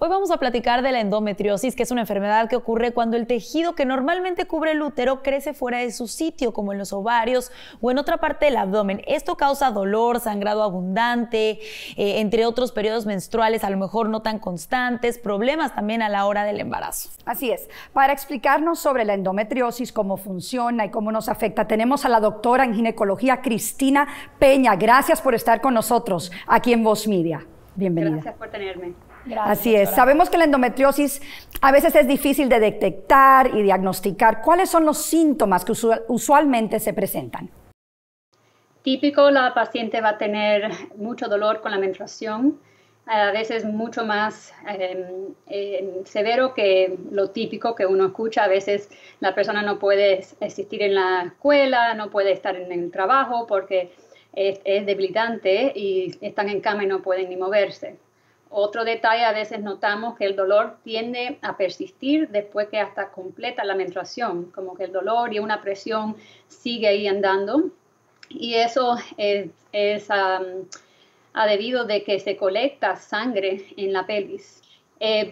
Hoy vamos a platicar de la endometriosis, que es una enfermedad que ocurre cuando el tejido que normalmente cubre el útero crece fuera de su sitio, como en los ovarios o en otra parte del abdomen. Esto causa dolor, sangrado abundante, entre otros periodos menstruales a lo mejor no tan constantes, problemas también a la hora del embarazo. Así es. Para explicarnos sobre la endometriosis, cómo funciona y cómo nos afecta, tenemos a la doctora en ginecología Cristina Peña. Gracias por estar con nosotros aquí en Voz Media. Bienvenida. Gracias por tenerme. Gracias, Así es. doctora. Sabemos que la endometriosis a veces es difícil de detectar y diagnosticar. ¿Cuáles son los síntomas que usualmente se presentan? Típico, la paciente va a tener mucho dolor con la menstruación, a veces mucho más severo que lo típico que uno escucha. A veces la persona no puede asistir en la escuela, no puede estar en el trabajo porque es debilitante y están en cama y no pueden ni moverse. Otro detalle, a veces notamos que el dolor tiende a persistir después que hasta completa la menstruación, como que el dolor y una presión sigue ahí andando. Y eso es debido de que se colecta sangre en la pelvis.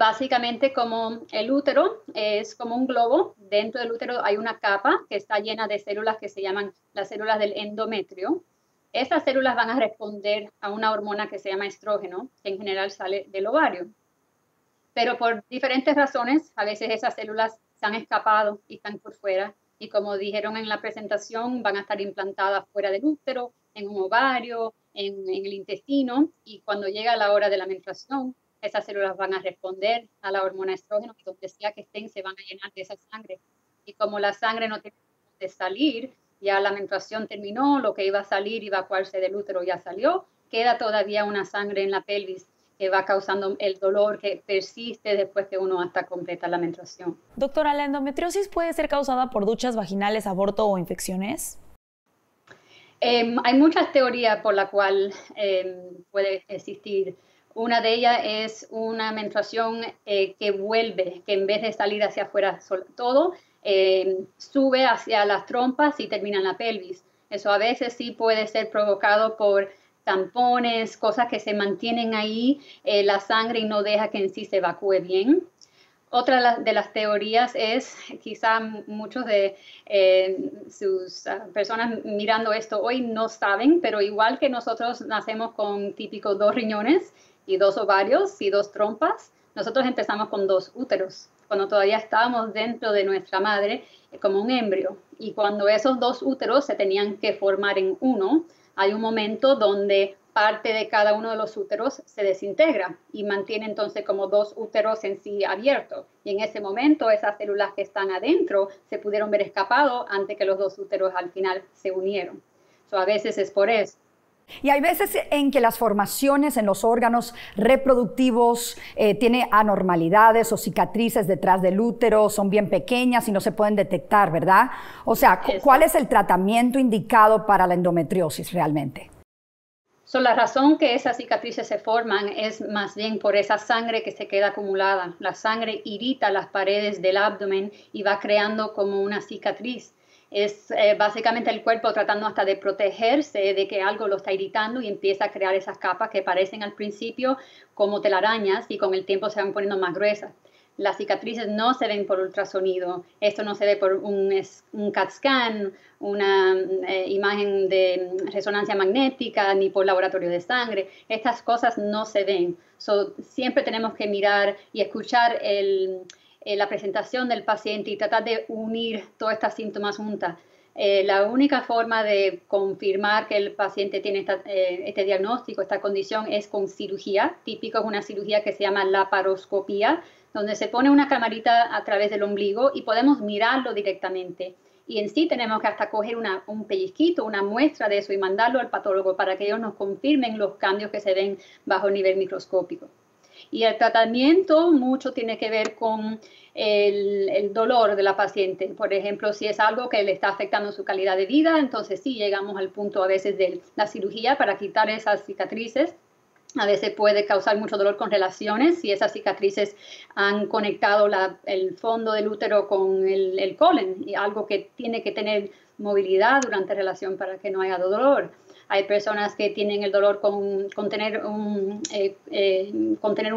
Básicamente como el útero es como un globo, dentro del útero hay una capa que está llena de células que se llaman las células del endometrio. Estas células van a responder a una hormona que se llama estrógeno, que en general sale del ovario. Pero por diferentes razones, a veces esas células se han escapado y están por fuera. Y como dijeron en la presentación, van a estar implantadas fuera del útero, en un ovario, en el intestino. Y cuando llega la hora de la menstruación, esas células van a responder a la hormona estrógeno y donde sea que estén se van a llenar de esa sangre. Y como la sangre no tiene de salir, ya la menstruación terminó, lo que iba a salir y evacuarse del útero ya salió, queda todavía una sangre en la pelvis que va causando el dolor que persiste después que uno hasta completa la menstruación. Doctora, ¿la endometriosis puede ser causada por duchas vaginales, aborto o infecciones? Hay muchas teorías por la cual puede existir. Una de ellas es una menstruación que vuelve, que en vez de salir hacia afuera todo, sube hacia las trompas y termina en la pelvis. Eso a veces sí puede ser provocado por tampones, cosas que se mantienen ahí, la sangre y no deja que en sí se evacúe bien. Otra de las teorías es, quizá muchos de sus personas mirando esto hoy no saben, pero igual que nosotros nacemos con típicos 2 riñones y 2 ovarios y 2 trompas, nosotros empezamos con 2 úteros, cuando todavía estábamos dentro de nuestra madre como un embrio. Y cuando esos 2 úteros se tenían que formar en uno, hay un momento donde parte de cada uno de los úteros se desintegra y mantiene entonces como 2 úteros en sí abiertos. Y en ese momento esas células que están adentro se pudieron ver escapado antes que los 2 úteros al final se unieron. A veces es por eso. Y hay veces en que las formaciones en los órganos reproductivos tienen anormalidades o cicatrices detrás del útero, son bien pequeñas y no se pueden detectar, ¿verdad? O sea, ¿cuál es el tratamiento indicado para la endometriosis realmente? La razón que esas cicatrices se forman es más bien por esa sangre que se queda acumulada. La sangre irrita las paredes del abdomen y va creando como una cicatriz. Es básicamente el cuerpo tratando hasta de protegerse de que algo lo está irritando y empieza a crear esas capas que parecen al principio como telarañas y con el tiempo se van poniendo más gruesas. Las cicatrices no se ven por ultrasonido, esto no se ve por un CAT scan, una imagen de resonancia magnética, ni por laboratorio de sangre. Estas cosas no se ven. Siempre tenemos que mirar y escuchar la presentación del paciente y tratar de unir todas estas síntomas juntas. La única forma de confirmar que el paciente tiene este diagnóstico, esta condición, es con cirugía. Típico es una cirugía que se llama laparoscopía, donde se pone una camarita a través del ombligo y podemos mirarlo directamente. Y en sí tenemos que hasta coger un pellizquito, una muestra de eso y mandarlo al patólogo para que ellos nos confirmen los cambios que se ven bajo el nivel microscópico. Y el tratamiento mucho tiene que ver con el dolor de la paciente. Por ejemplo, si es algo que le está afectando su calidad de vida, entonces sí llegamos al punto a veces de la cirugía para quitar esas cicatrices. A veces puede causar mucho dolor con relaciones si esas cicatrices han conectado el fondo del útero con el colon, y algo que tiene que tener movilidad durante relación para que no haya dolor. Hay personas que tienen el dolor con tener un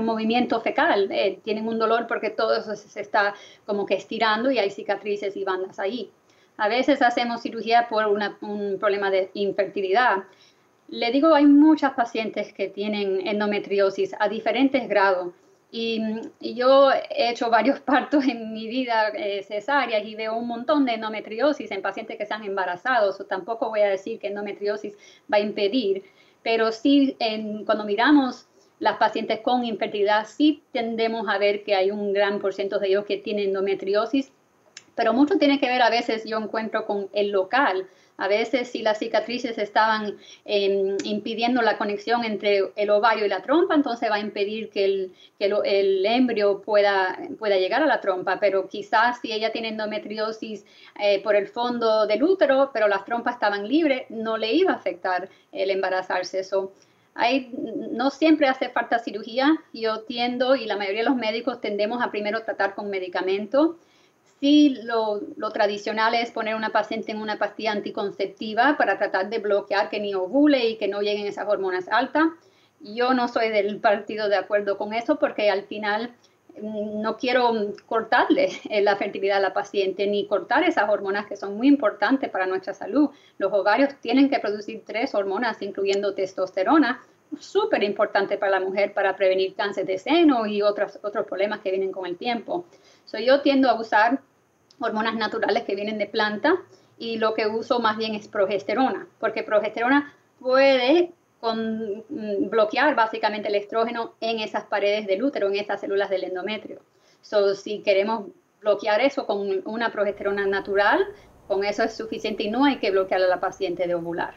movimiento fecal. Tienen un dolor porque todo eso se está como que estirando y hay cicatrices y bandas ahí. A veces hacemos cirugía por un problema de infertilidad. Le digo, hay muchas pacientes que tienen endometriosis a diferentes grados. Y yo he hecho varios partos en mi vida cesáreas y veo un montón de endometriosis en pacientes que están embarazados. Tampoco voy a decir que endometriosis va a impedir, pero sí cuando miramos las pacientes con infertilidad, sí tendemos a ver que hay un gran porcentaje de ellos que tienen endometriosis, pero mucho tiene que ver a veces, yo encuentro, con el local. A veces si las cicatrices estaban impidiendo la conexión entre el ovario y la trompa, entonces va a impedir que el embrio pueda llegar a la trompa. Pero quizás si ella tiene endometriosis por el fondo del útero, pero las trompas estaban libres, no le iba a afectar el embarazarse. No siempre hace falta cirugía. Yo tiendo, y la mayoría de los médicos tendemos a primero tratar con medicamento. Sí, lo tradicional es poner a una paciente en una pastilla anticonceptiva para tratar de bloquear que ni ovule y que no lleguen esas hormonas altas. Yo no soy del partido de acuerdo con eso porque al final no quiero cortarle la fertilidad a la paciente ni cortar esas hormonas que son muy importantes para nuestra salud. Los ovarios tienen que producir 3 hormonas, incluyendo testosterona, súper importante para la mujer para prevenir cáncer de seno y otros problemas que vienen con el tiempo. Yo tiendo a usar hormonas naturales que vienen de planta y lo que uso más bien es progesterona, porque progesterona puede bloquear básicamente el estrógeno en esas paredes del útero, en esas células del endometrio. Si queremos bloquear eso con una progesterona natural, con eso es suficiente y no hay que bloquear a la paciente de ovular.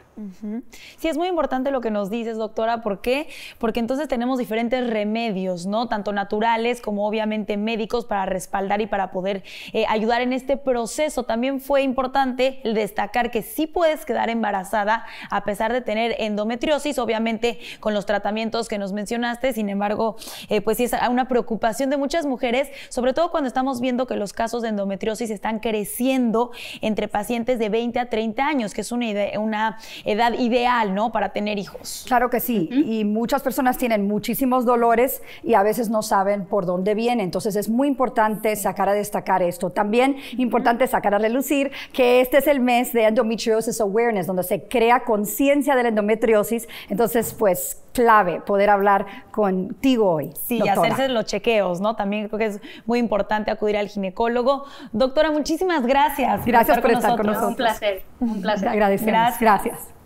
Sí, es muy importante lo que nos dices, doctora. ¿Por qué? Porque entonces tenemos diferentes remedios, ¿no? Tanto naturales como obviamente médicos para respaldar y para poder ayudar en este proceso. También fue importante el destacar que sí puedes quedar embarazada a pesar de tener endometriosis, obviamente con los tratamientos que nos mencionaste. Sin embargo, pues sí es una preocupación de muchas mujeres, sobre todo cuando estamos viendo que los casos de endometriosis están creciendo entre pacientes de 20 a 30 años, que es una edad ideal, ¿no?, para tener hijos. Claro que sí, y muchas personas tienen muchísimos dolores y a veces no saben por dónde viene, entonces es muy importante sacar a destacar esto. También importante sacar a relucir que este es el mes de Endometriosis Awareness, donde se crea conciencia de la endometriosis, entonces pues clave poder hablar contigo hoy. Sí, doctora. Hacerse los chequeos, ¿no? También creo que es muy importante acudir al ginecólogo. Doctora, muchísimas gracias. Gracias por estar con nosotros. Un placer. Te agradecemos. Gracias.